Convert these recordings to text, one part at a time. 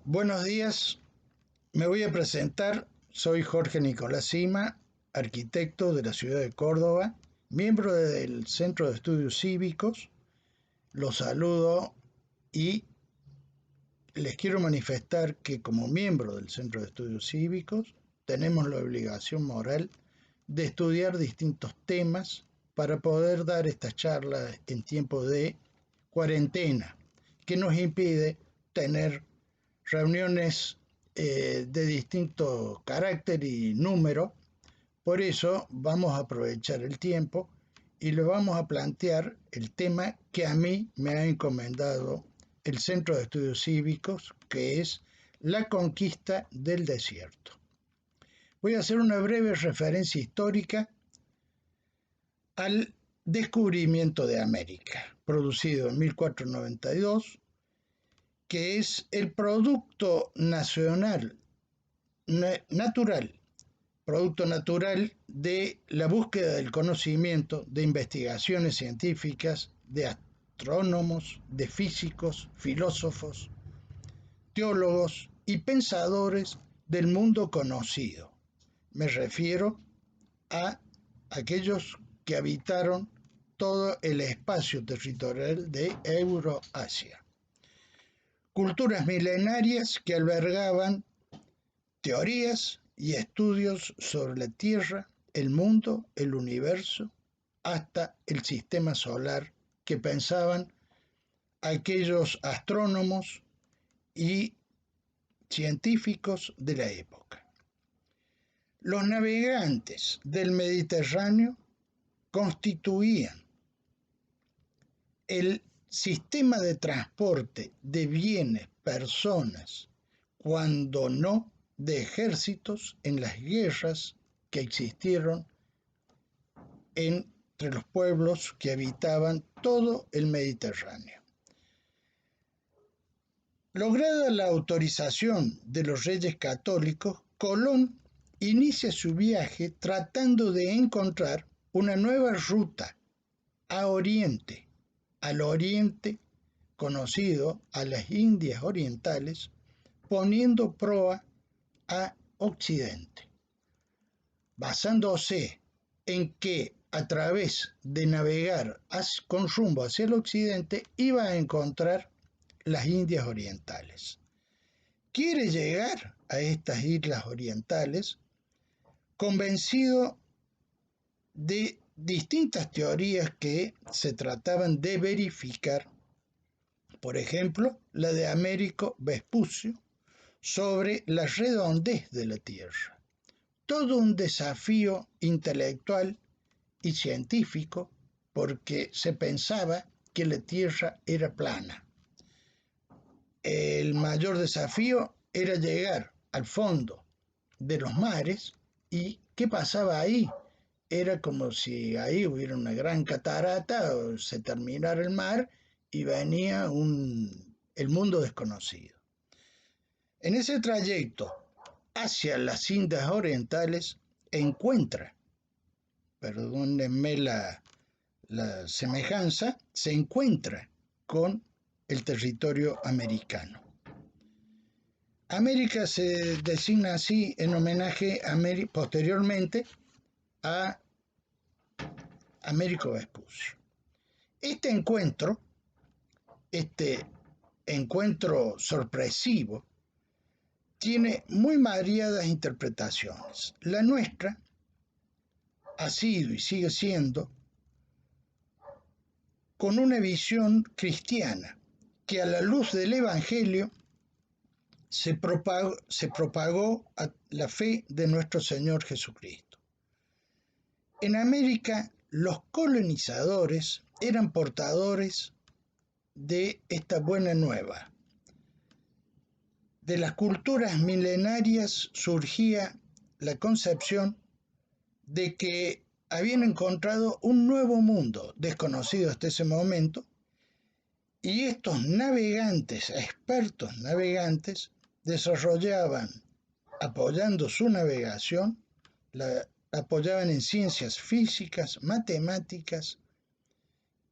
Buenos días, me voy a presentar. Soy Jorge Nicolás Sima, arquitecto de la ciudad de Córdoba, miembro del Centro de Estudios Cívicos. Los saludo y les quiero manifestar que como miembro del Centro de Estudios Cívicos tenemos la obligación moral de estudiar distintos temas para poder dar estas charlas en tiempo de cuarentena, que nos impide tener reuniones de distinto carácter y número. Por eso vamos a aprovechar el tiempo y le vamos a plantear el tema que a mí me ha encomendado el Centro de Estudios Cívicos, que es la conquista del desierto. Voy a hacer una breve referencia histórica al descubrimiento de América, producido en 1492, que es el producto natural de la búsqueda del conocimiento, de investigaciones científicas, de astrónomos, de físicos, filósofos, teólogos y pensadores del mundo conocido. Me refiero a aquellos que habitaron todo el espacio territorial de Euroasia. Culturas milenarias que albergaban teorías y estudios sobre la Tierra, el mundo, el universo, hasta el sistema solar que pensaban aquellos astrónomos y científicos de la época. Los navegantes del Mediterráneo constituían el sistema de transporte de bienes, personas, cuando no de ejércitos en las guerras que existieron entre los pueblos que habitaban todo el Mediterráneo. Lograda la autorización de los reyes católicos, Colón inicia su viaje tratando de encontrar una nueva ruta a Oriente, al Oriente conocido, a las Indias Orientales, poniendo proa a Occidente, basándose en que a través de navegar con rumbo hacia el Occidente iba a encontrar las Indias Orientales. Quiere llegar a estas islas orientales convencido de distintas teorías que se trataban de verificar, por ejemplo, la de Américo Vespucio sobre la redondez de la Tierra. Todo un desafío intelectual y científico porque se pensaba que la Tierra era plana. El mayor desafío era llegar al fondo de los mares y ¿qué pasaba ahí? Era como si ahí hubiera una gran catarata o se terminara el mar y venía el mundo desconocido. En ese trayecto hacia las Indias Orientales encuentra, perdónenme la semejanza, se encuentra con el territorio americano. América se designa así en homenaje posteriormente a Américo Vespucio. Este encuentro sorpresivo, tiene muy variadas interpretaciones. La nuestra ha sido y sigue siendo con una visión cristiana que a la luz del Evangelio se propagó a la fe de nuestro Señor Jesucristo. En América, los colonizadores eran portadores de esta buena nueva. De las culturas milenarias surgía la concepción de que habían encontrado un nuevo mundo desconocido hasta ese momento, y estos navegantes, expertos navegantes, desarrollaban, apoyando su navegación, apoyaban en ciencias físicas, matemáticas,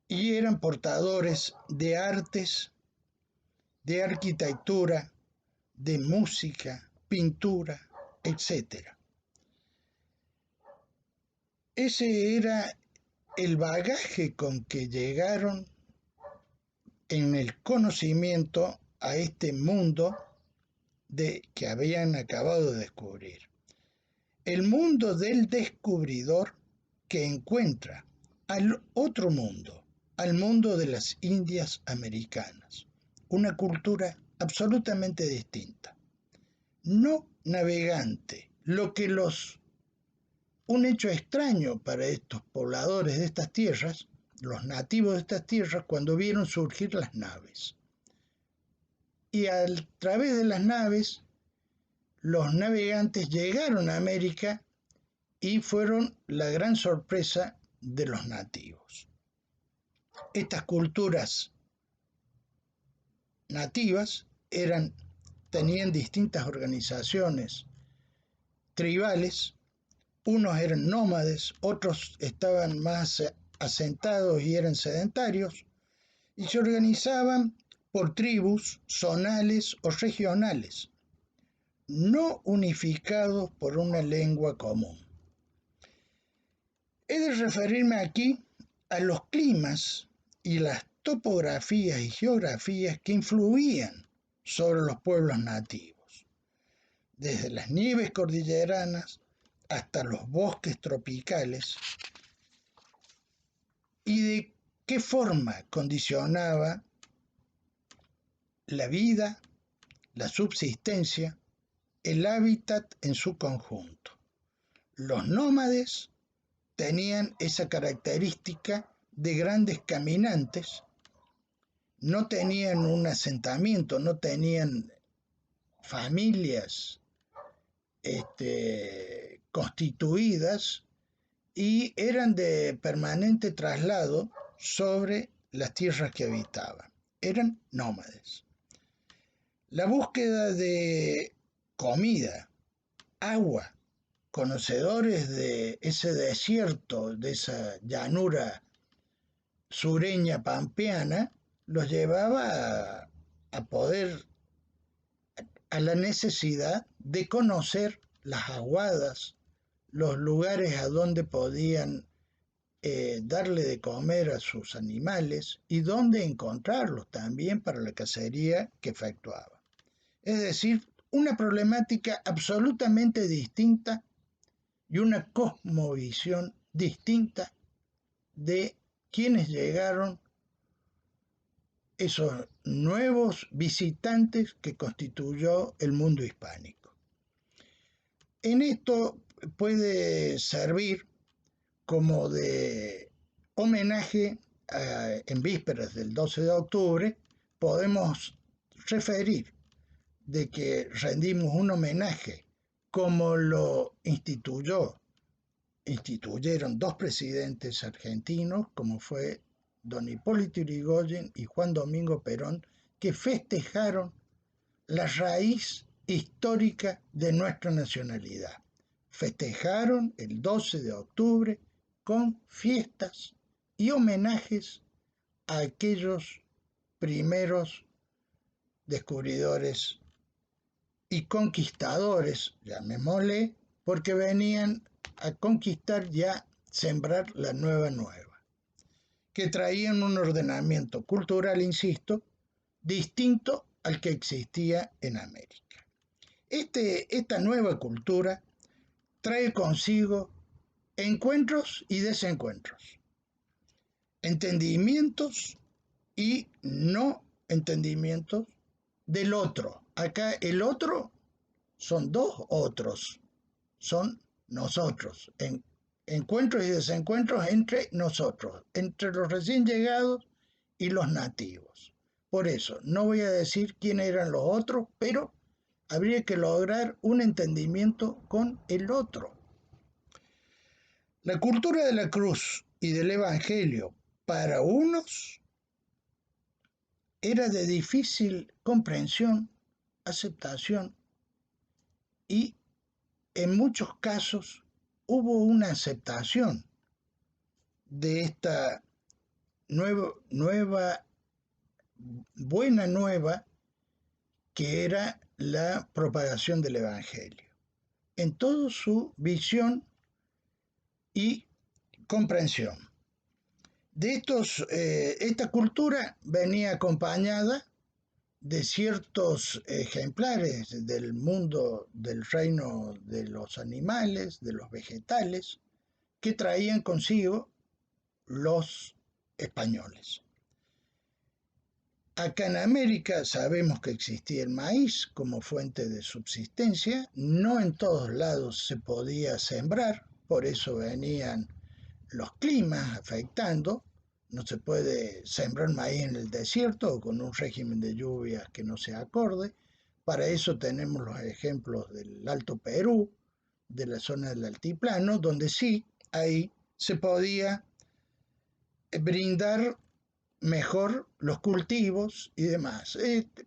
y eran portadores de artes, de arquitectura, de música, pintura, etc. Ese era el bagaje con que llegaron en el conocimiento a este mundo que habían acabado de descubrir. El mundo del descubridor que encuentra al otro mundo, al mundo de las Indias americanas, una cultura absolutamente distinta, no navegante, un hecho extraño para estos pobladores de estas tierras, los nativos de estas tierras, cuando vieron surgir las naves. Y a través de las naves, los navegantes llegaron a América y fueron la gran sorpresa de los nativos. Estas culturas nativas tenían distintas organizaciones tribales. Unos eran nómades, otros estaban más asentados y eran sedentarios, y se organizaban por tribus zonales o regionales, no unificados por una lengua común. He de referirme aquí a los climas y las topografías y geografías que influían sobre los pueblos nativos, desde las nieves cordilleranas hasta los bosques tropicales, y de qué forma condicionaba la vida, la subsistencia, el hábitat en su conjunto. Los nómades tenían esa característica de grandes caminantes, no tenían un asentamiento, no tenían familias constituidas, y eran de permanente traslado sobre las tierras que habitaban. Eran nómades. La búsqueda de comida, agua, conocedores de ese desierto, de esa llanura sureña pampeana, los llevaba a la necesidad de conocer las aguadas, los lugares a donde podían darle de comer a sus animales y dónde encontrarlos también para la cacería que efectuaba. Es decir, una problemática absolutamente distinta y una cosmovisión distinta de quienes llegaron, esos nuevos visitantes que constituyó el mundo hispánico. En esto puede servir como de homenaje en vísperas del 12 de octubre, podemos referir de que rendimos un homenaje como lo instituyeron dos presidentes argentinos, como fue don Hipólito Yrigoyen y Juan Domingo Perón, que festejaron la raíz histórica de nuestra nacionalidad. Festejaron el 12 de octubre con fiestas y homenajes a aquellos primeros descubridores y conquistadores, llamémosle, porque venían a conquistar y a sembrar la nueva, que traían un ordenamiento cultural, insisto, distinto al que existía en América. Esta nueva cultura trae consigo encuentros y desencuentros, entendimientos y no entendimientos del otro. Acá el otro son dos otros, son nosotros, encuentros y desencuentros entre nosotros, entre los recién llegados y los nativos. Por eso, no voy a decir quiénes eran los otros, pero habría que lograr un entendimiento con el otro. La cultura de la cruz y del evangelio para unos era de difícil comprensión, aceptación, y en muchos casos hubo una aceptación de esta buena nueva, que era la propagación del Evangelio, en toda su visión y comprensión. Esta cultura venía acompañada de ciertos ejemplares del mundo del reino de los animales, de los vegetales, que traían consigo los españoles. Acá en América sabemos que existía el maíz como fuente de subsistencia, no en todos lados se podía sembrar, por eso venían los climas afectando, no se puede sembrar maíz en el desierto o con un régimen de lluvias que no sea acorde. Para eso tenemos los ejemplos del Alto Perú, de la zona del altiplano, donde sí, ahí se podía brindar mejor los cultivos y demás.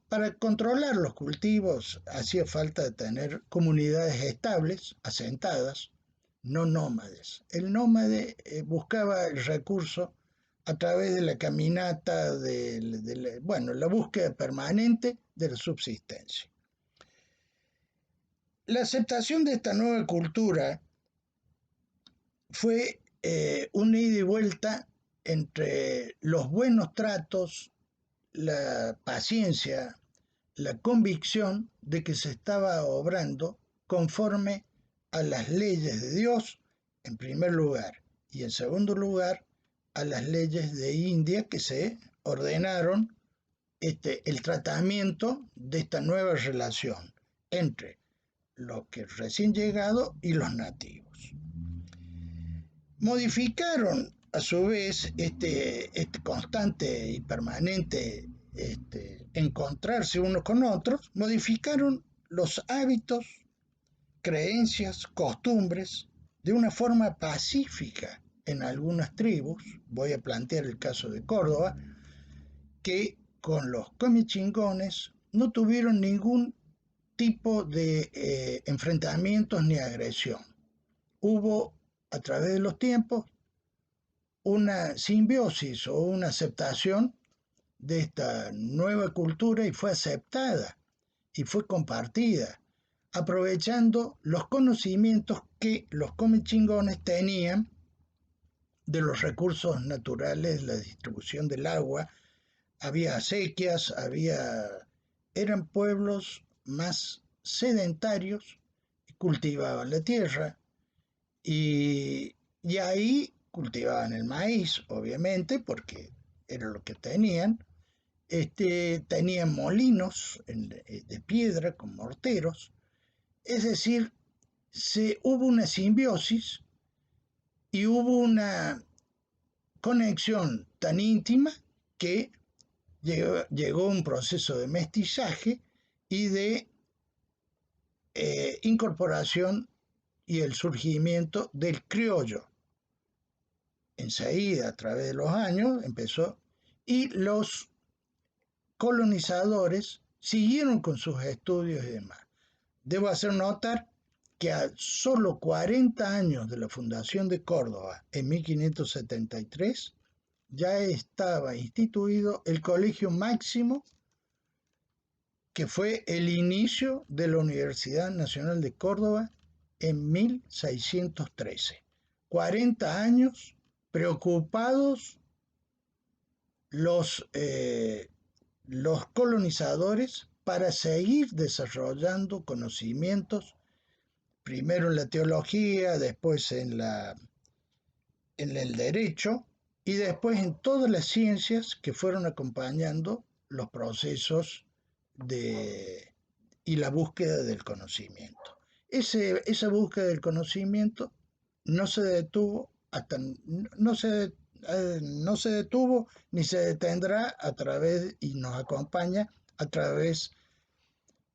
Para controlar los cultivos hacía falta de tener comunidades estables, asentadas, no nómades. El nómade buscaba el recurso a través de la caminata, la búsqueda permanente de la subsistencia. La aceptación de esta nueva cultura fue un ida y vuelta entre los buenos tratos, la paciencia, la convicción de que se estaba obrando conforme a las leyes de Dios, en primer lugar, y en segundo lugar, a las leyes de India que se ordenaron el tratamiento de esta nueva relación entre los que recién llegados y los nativos. Modificaron a su vez este constante y permanente encontrarse unos con otros, modificaron los hábitos, creencias, costumbres de una forma pacífica en algunas tribus. Voy a plantear el caso de Córdoba, que con los comechingones no tuvieron ningún tipo de enfrentamientos ni agresión. Hubo a través de los tiempos una simbiosis o una aceptación de esta nueva cultura y fue aceptada y fue compartida, aprovechando los conocimientos que los comechingones tenían de los recursos naturales, la distribución del agua. Había acequias, eran pueblos más sedentarios, cultivaban la tierra y ahí cultivaban el maíz, obviamente, porque era lo que tenían. Tenían molinos de piedra con morteros, es decir, hubo una simbiosis y hubo una conexión tan íntima que llegó un proceso de mestizaje y de incorporación y el surgimiento del criollo. Enseguida, a través de los años, empezó, y los colonizadores siguieron con sus estudios y demás. Debo hacer notar que a solo 40 años de la fundación de Córdoba, en 1573, ya estaba instituido el Colegio Máximo, que fue el inicio de la Universidad Nacional de Córdoba en 1613. 40 años preocupados los colonizadores para seguir desarrollando conocimientos, primero en la teología, después en el derecho y después en todas las ciencias que fueron acompañando los procesos y la búsqueda del conocimiento. Esa búsqueda del conocimiento no se detuvo no se detuvo ni se detendrá a través y nos acompaña a través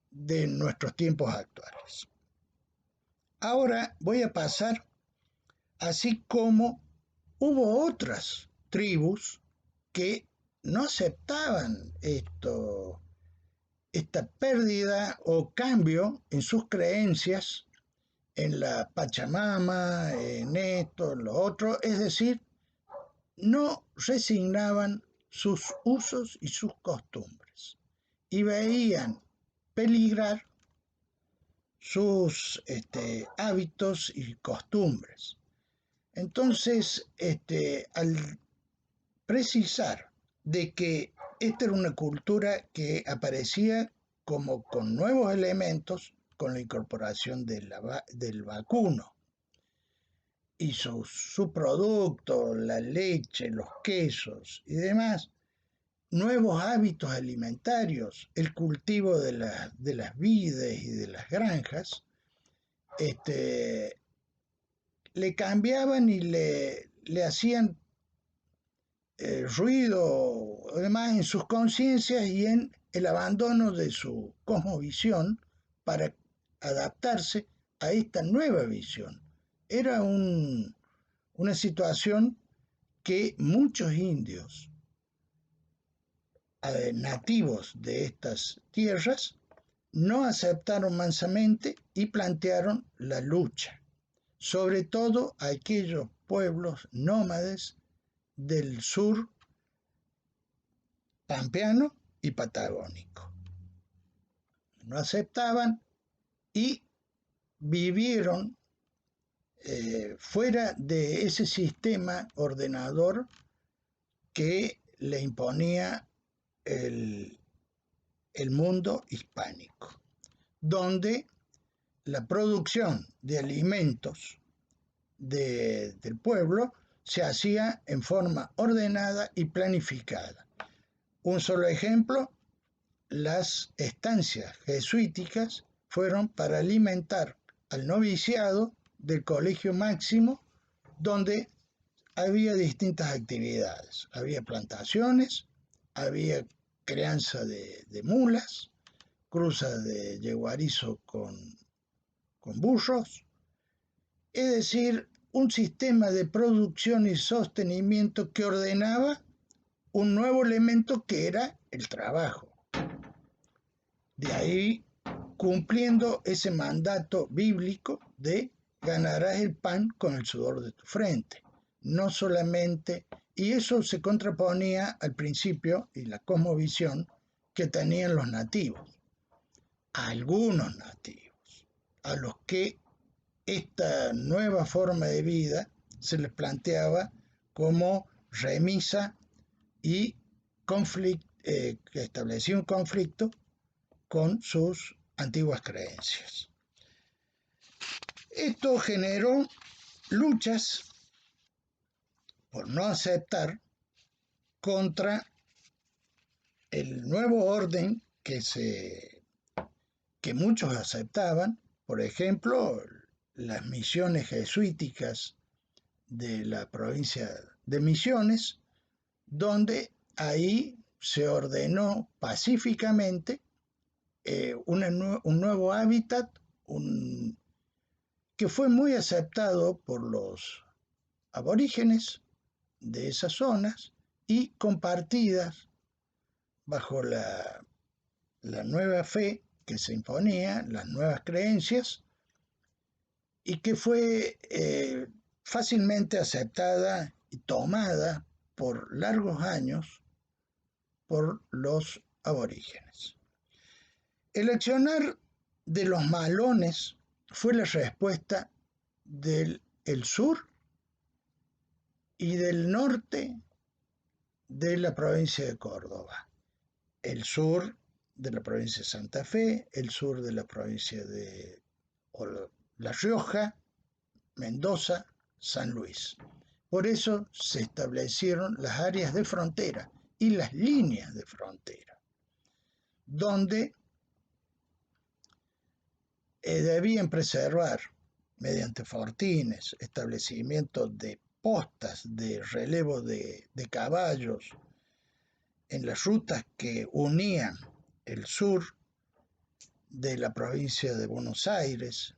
de nuestros tiempos actuales. Ahora voy a pasar, así como hubo otras tribus que no aceptaban esta pérdida o cambio en sus creencias, en la Pachamama, en esto, en lo otro, es decir, no resignaban sus usos y sus costumbres y veían peligrar sus hábitos y costumbres. Entonces, al precisar de que esta era una cultura que aparecía como con nuevos elementos, con la incorporación del vacuno y sus subproductos, la leche, los quesos y demás, nuevos hábitos alimentarios, el cultivo de las vides y de las granjas, le cambiaban y le hacían ruido, además, en sus conciencias y en el abandono de su cosmovisión para adaptarse a esta nueva visión. Era una situación que muchos indios nativos de estas tierras no aceptaron mansamente y plantearon la lucha, sobre todo a aquellos pueblos nómades del sur pampeano y patagónico. No aceptaban y vivieron fuera de ese sistema ordenador que le imponía el mundo hispánico, donde la producción de alimentos del pueblo se hacía en forma ordenada y planificada. Un solo ejemplo, las estancias jesuíticas fueron para alimentar al noviciado del colegio máximo, donde había distintas actividades. Había plantaciones, había crianza de mulas, cruza de yeguarizo con burros, es decir, un sistema de producción y sostenimiento que ordenaba un nuevo elemento que era el trabajo. De ahí cumpliendo ese mandato bíblico de ganarás el pan con el sudor de tu frente. No solamente, y eso se contraponía al principio y la cosmovisión que tenían los nativos, algunos nativos, a los que esta nueva forma de vida se les planteaba como remisa y que establecía un conflicto con sus antiguas creencias. Esto generó luchas por no aceptar contra el nuevo orden que muchos aceptaban, por ejemplo, las misiones jesuíticas de la provincia de Misiones, donde ahí se ordenó pacíficamente un nuevo hábitat, que fue muy aceptado por los aborígenes de esas zonas y compartidas bajo la nueva fe que se imponía, las nuevas creencias, y que fue fácilmente aceptada y tomada por largos años por los aborígenes. El accionar de los malones fue la respuesta del sur y del norte de la provincia de Córdoba. El sur de la provincia de Santa Fe, el sur de la provincia de La Rioja, Mendoza, San Luis. Por eso se establecieron las áreas de frontera y las líneas de frontera, donde debían preservar, mediante fortines, establecimientos de postas de relevo de caballos en las rutas que unían el sur de la provincia de Buenos Aires,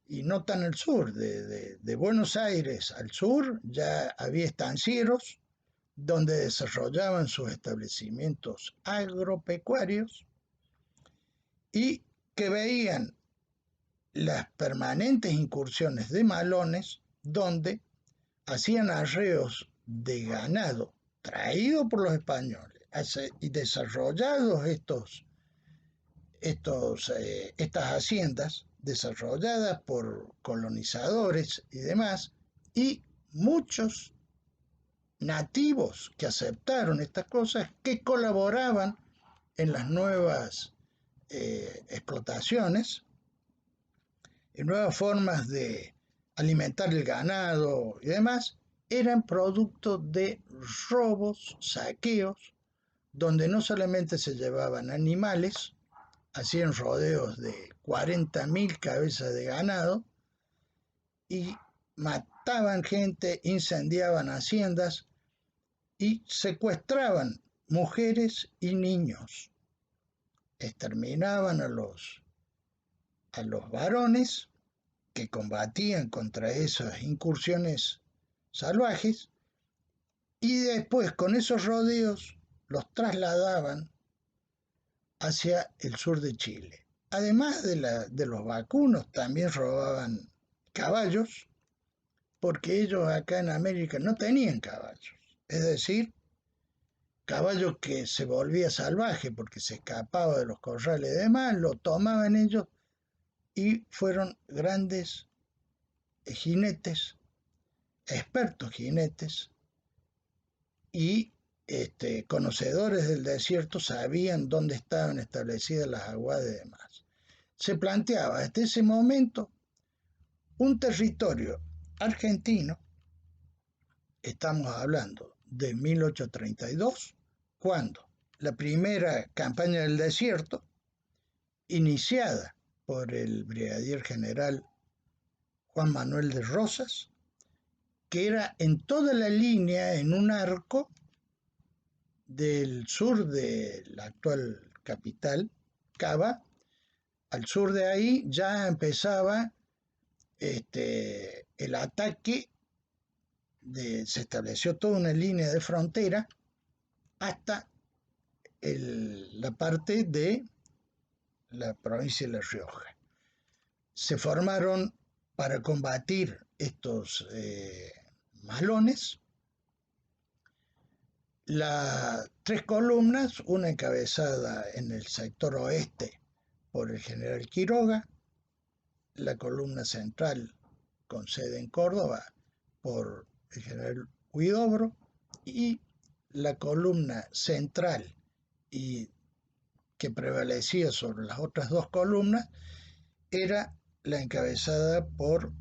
y no tan al sur, de Buenos Aires al sur ya había estancieros donde desarrollaban sus establecimientos agropecuarios y que veían las permanentes incursiones de malones donde hacían arreos de ganado traído por los españoles y desarrollados estos estas haciendas desarrolladas por colonizadores y demás, y muchos nativos que aceptaron estas cosas, que colaboraban en las nuevas explotaciones, en nuevas formas de alimentar el ganado y demás, eran producto de robos, saqueos, donde no solamente se llevaban animales, hacían rodeos de 40.000 cabezas de ganado y mataban gente, incendiaban haciendas y secuestraban mujeres y niños. Exterminaban a los varones que combatían contra esas incursiones salvajes y después con esos rodeos los trasladaban hacia el sur de Chile. Además de los vacunos, también robaban caballos, porque ellos acá en América no tenían caballos. Es decir, caballo que se volvía salvaje porque se escapaba de los corrales y demás, lo tomaban ellos y fueron grandes jinetes, expertos jinetes y conocedores del desierto, sabían dónde estaban establecidas las aguadas y demás. Se planteaba desde ese momento un territorio argentino, estamos hablando de 1832, cuando la primera campaña del desierto, iniciada por el brigadier general Juan Manuel de Rosas, que era en toda la línea, en un arco del sur de la actual capital, Cava. Al sur de ahí ya empezaba el ataque, se estableció toda una línea de frontera hasta la parte de la provincia de La Rioja. Se formaron para combatir estos malones las tres columnas, una encabezada en el sector oeste por el general Quiroga, la columna central con sede en Córdoba por el general Huidobro, y la columna central y que prevalecía sobre las otras dos columnas era la encabezada por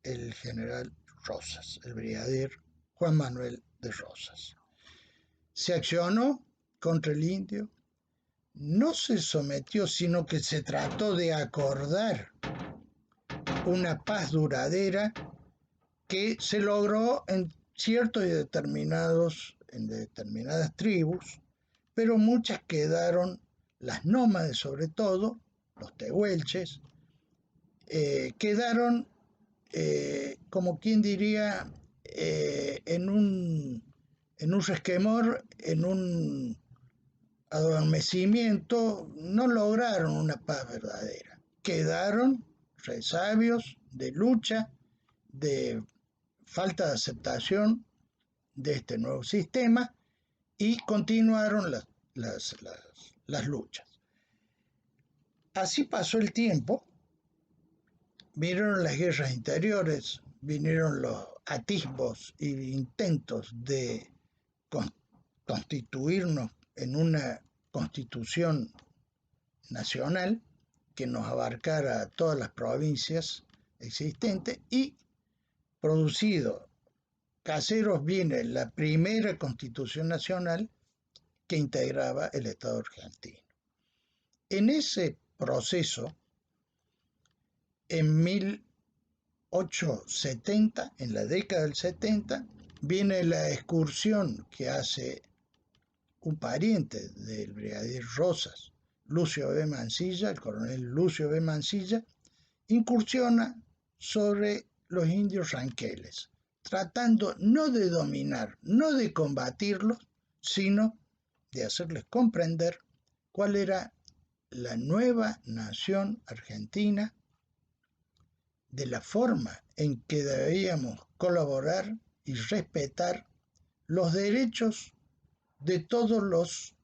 el general Rosas, el brigadier Juan Manuel de Rosas. Se accionó contra el indio, no se sometió, sino que se trató de acordar una paz duradera que se logró en ciertos y en determinadas tribus, pero muchas quedaron, las nómades sobre todo, los tehuelches, quedaron, como quien diría, en un resquemor, en un adormecimiento, no lograron una paz verdadera. Quedaron resabios de lucha, de falta de aceptación de este nuevo sistema y continuaron las luchas. Así pasó el tiempo, vinieron las guerras interiores, vinieron los atisbos e intentos de constituirnos en una constitución nacional que nos abarcara todas las provincias existentes, y producido Caseros viene la primera constitución nacional que integraba el Estado argentino. En ese proceso, en 1870, en la década del 70, viene la excursión que hace un pariente del brigadier Rosas, Lucio B. Mansilla, el coronel Lucio B. Mansilla, incursiona sobre los indios ranqueles, tratando no de dominar, no de combatirlos, sino de hacerles comprender cuál era la nueva nación argentina, de la forma en que debíamos colaborar y respetar los derechos de todos los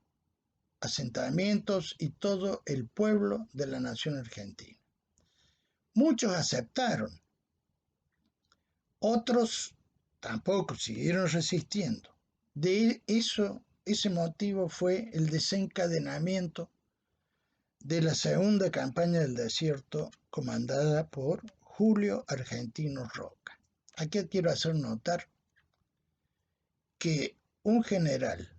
asentamientos y todo el pueblo de la nación argentina. Muchos aceptaron, otros tampoco siguieron resistiendo. De eso, ese motivo fue el desencadenamiento de la segunda campaña del desierto comandada por Julio Argentino Roca. Aquí quiero hacer notar que un general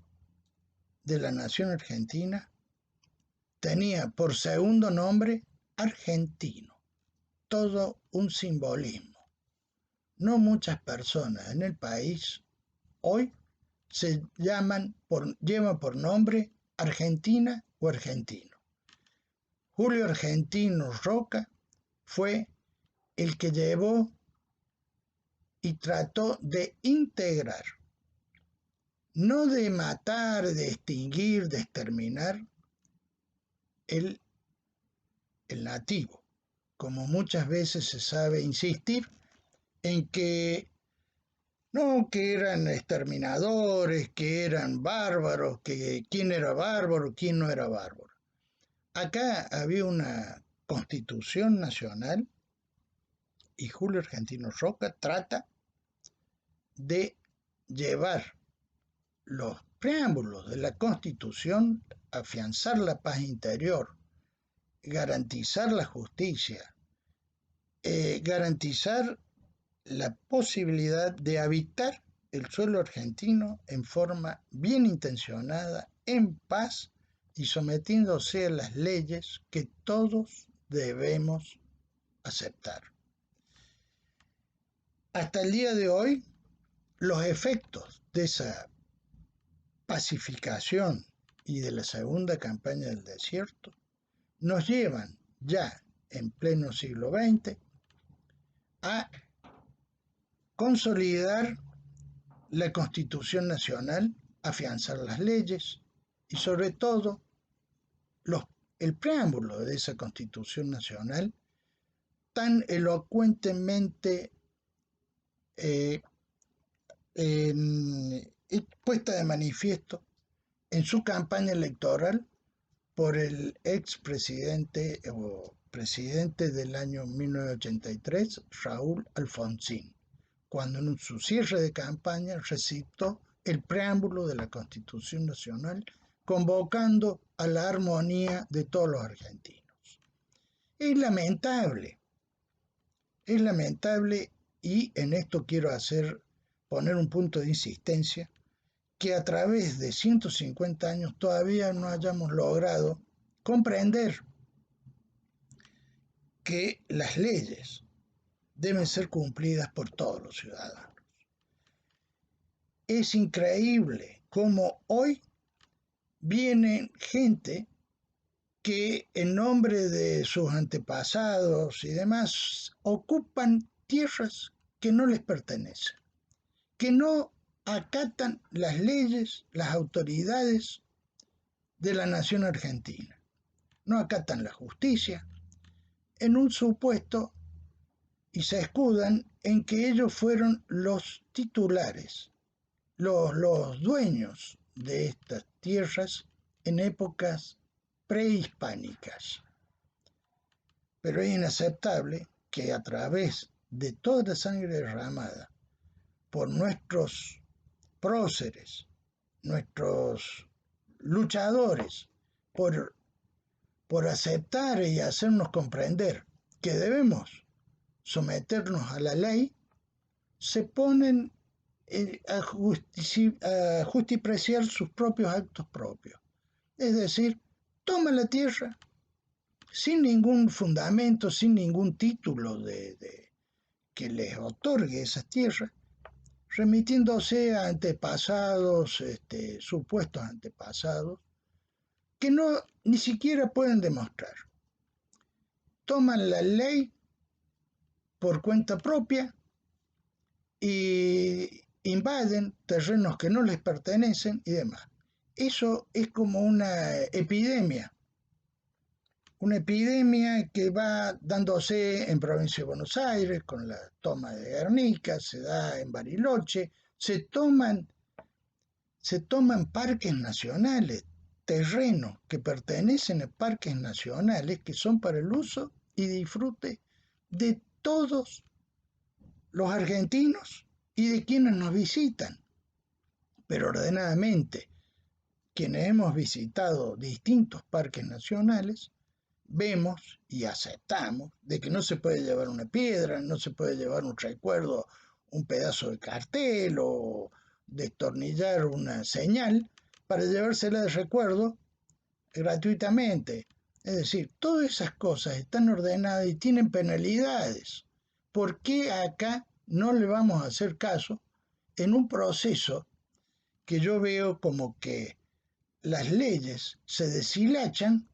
de la nación argentina tenía por segundo nombre Argentino, todo un simbolismo. No muchas personas en el país hoy llevan por nombre Argentina o argentino. Julio Argentino Roca fue el que llevó y trató de integrar, no de matar, de extinguir, de exterminar el nativo, como muchas veces se sabe insistir en que no, que eran exterminadores, que eran bárbaros, que quién era bárbaro, quién no era bárbaro. Acá había una constitución nacional y Julio Argentino Roca trata de llevar los preámbulos de la constitución, afianzar la paz interior, garantizar la justicia, garantizar la posibilidad de habitar el suelo argentino en forma bien intencionada, en paz y sometiéndose a las leyes que todos debemos aceptar. Hasta el día de hoy, los efectos de esa pacificación y de la segunda campaña del desierto nos llevan ya en pleno siglo XX a consolidar la Constitución Nacional, afianzar las leyes y sobre todo el preámbulo de esa Constitución Nacional tan elocuentemente puesta de manifiesto en su campaña electoral por el expresidente o presidente del año 1983, Raúl Alfonsín, cuando en su cierre de campaña recitó el preámbulo de la Constitución Nacional, convocando a la armonía de todos los argentinos. Es lamentable y en esto quiero poner un punto de insistencia, que a través de 150 años todavía no hayamos logrado comprender que las leyes deben ser cumplidas por todos los ciudadanos. Es increíble cómo hoy viene gente que en nombre de sus antepasados y demás ocupan tierras que no les pertenecen, que no acatan las leyes, las autoridades de la nación argentina, no acatan la justicia, en un supuesto y se escudan en que ellos fueron los titulares, los dueños de estas tierras en épocas prehispánicas. Pero es inaceptable que a través de toda la sangre derramada por nuestros próceres, nuestros luchadores, por aceptar y hacernos comprender que debemos someternos a la ley, se ponen a justipreciar sus propios actos propios. Es decir, toman la tierra sin ningún fundamento, sin ningún título que les otorgue esas tierras, remitiéndose a antepasados, supuestos antepasados, que ni siquiera pueden demostrar. Toman la ley por cuenta propia y invaden terrenos que no les pertenecen y demás. Eso es como una epidemia que va dándose en provincia de Buenos Aires con la toma de Guernica, se da en Bariloche, se toman parques nacionales, terrenos que pertenecen a parques nacionales que son para el uso y disfrute de todos los argentinos y de quienes nos visitan, pero ordenadamente. Quienes hemos visitado distintos parques nacionales, vemos y aceptamos de que no se puede llevar una piedra, no se puede llevar un recuerdo, un pedazo de cartel o destornillar una señal para llevársela de recuerdo gratuitamente. Es decir, todas esas cosas están ordenadas y tienen penalidades. ¿Por qué acá no le vamos a hacer caso en un proceso que yo veo como que las leyes se deshilachan,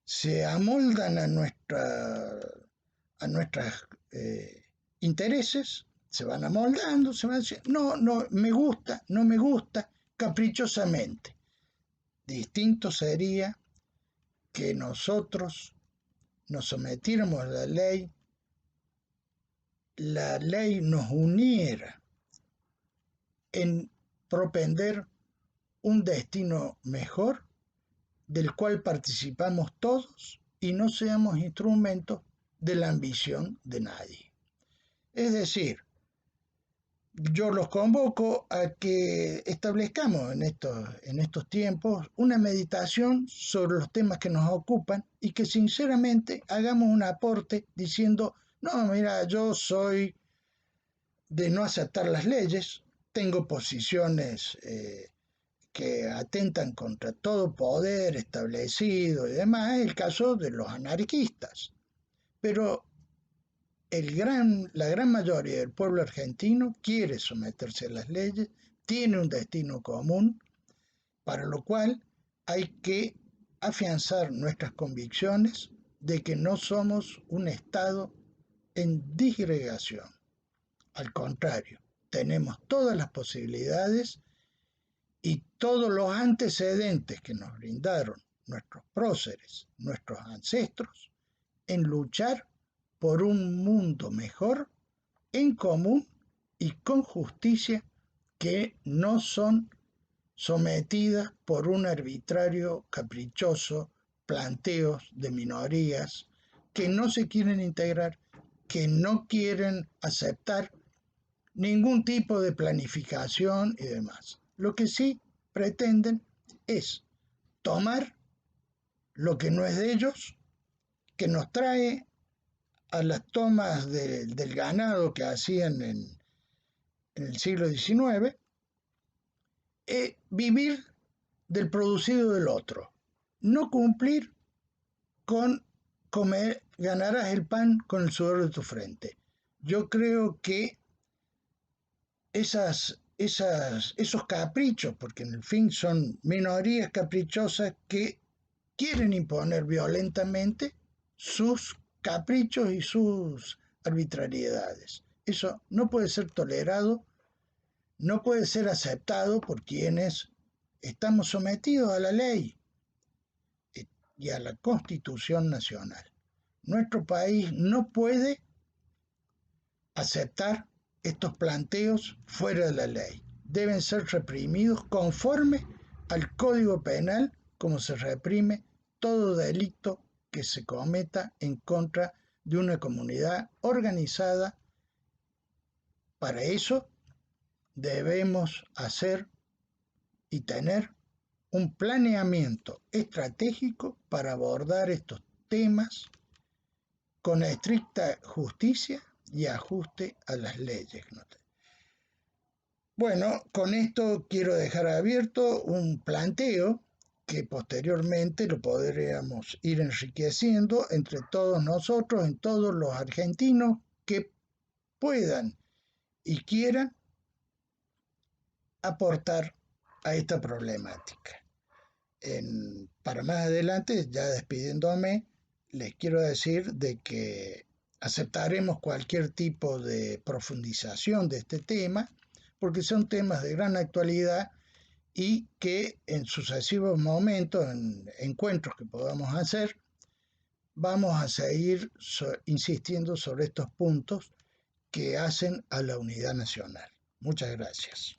se amoldan a nuestros intereses, se van amoldando, se van diciendo, no, me gusta, no me gusta, caprichosamente. Distinto sería que nosotros nos sometiéramos a la ley nos uniera en propender un destino mejor del cual participamos todos y no seamos instrumentos de la ambición de nadie. Es decir, yo los convoco a que establezcamos en estos tiempos una meditación sobre los temas que nos ocupan y que sinceramente hagamos un aporte diciendo, no, mira, yo soy de no aceptar las leyes, tengo posiciones que atentan contra todo poder establecido y demás, es el caso de los anarquistas. Pero la gran mayoría del pueblo argentino quiere someterse a las leyes, tiene un destino común, para lo cual hay que afianzar nuestras convicciones de que no somos un Estado en disgregación. Al contrario, tenemos todas las posibilidades y todos los antecedentes que nos brindaron nuestros próceres, nuestros ancestros, en luchar por un mundo mejor, en común y con justicia, que no son sometidas por un arbitrario, caprichoso planteos de minorías que no se quieren integrar, que no quieren aceptar ningún tipo de planificación y demás. Lo que sí pretenden es tomar lo que no es de ellos, que nos trae a las tomas del ganado que hacían en el siglo XIX, vivir del producido del otro, no cumplir con comer, ganarás el pan con el sudor de tu frente. Yo creo que esos caprichos, porque en el fin son minorías caprichosas que quieren imponer violentamente sus caprichos y sus arbitrariedades. Eso no puede ser tolerado, no puede ser aceptado por quienes estamos sometidos a la ley y a la Constitución Nacional. Nuestro país no puede aceptar estos planteos fuera de la ley. Deben ser reprimidos conforme al Código Penal, como se reprime todo delito que se cometa en contra de una comunidad organizada. Para eso debemos hacer y tener un planeamiento estratégico para abordar estos temas con estricta justicia y ajuste a las leyes. Bueno, con esto quiero dejar abierto un planteo que posteriormente lo podríamos ir enriqueciendo entre todos nosotros, en todos los argentinos que puedan y quieran aportar a esta problemática. Para más adelante, ya despidiéndome, les quiero decir de que aceptaremos cualquier tipo de profundización de este tema, porque son temas de gran actualidad y que en sucesivos momentos, en encuentros que podamos hacer, vamos a seguir insistiendo sobre estos puntos que hacen a la unidad nacional. Muchas gracias.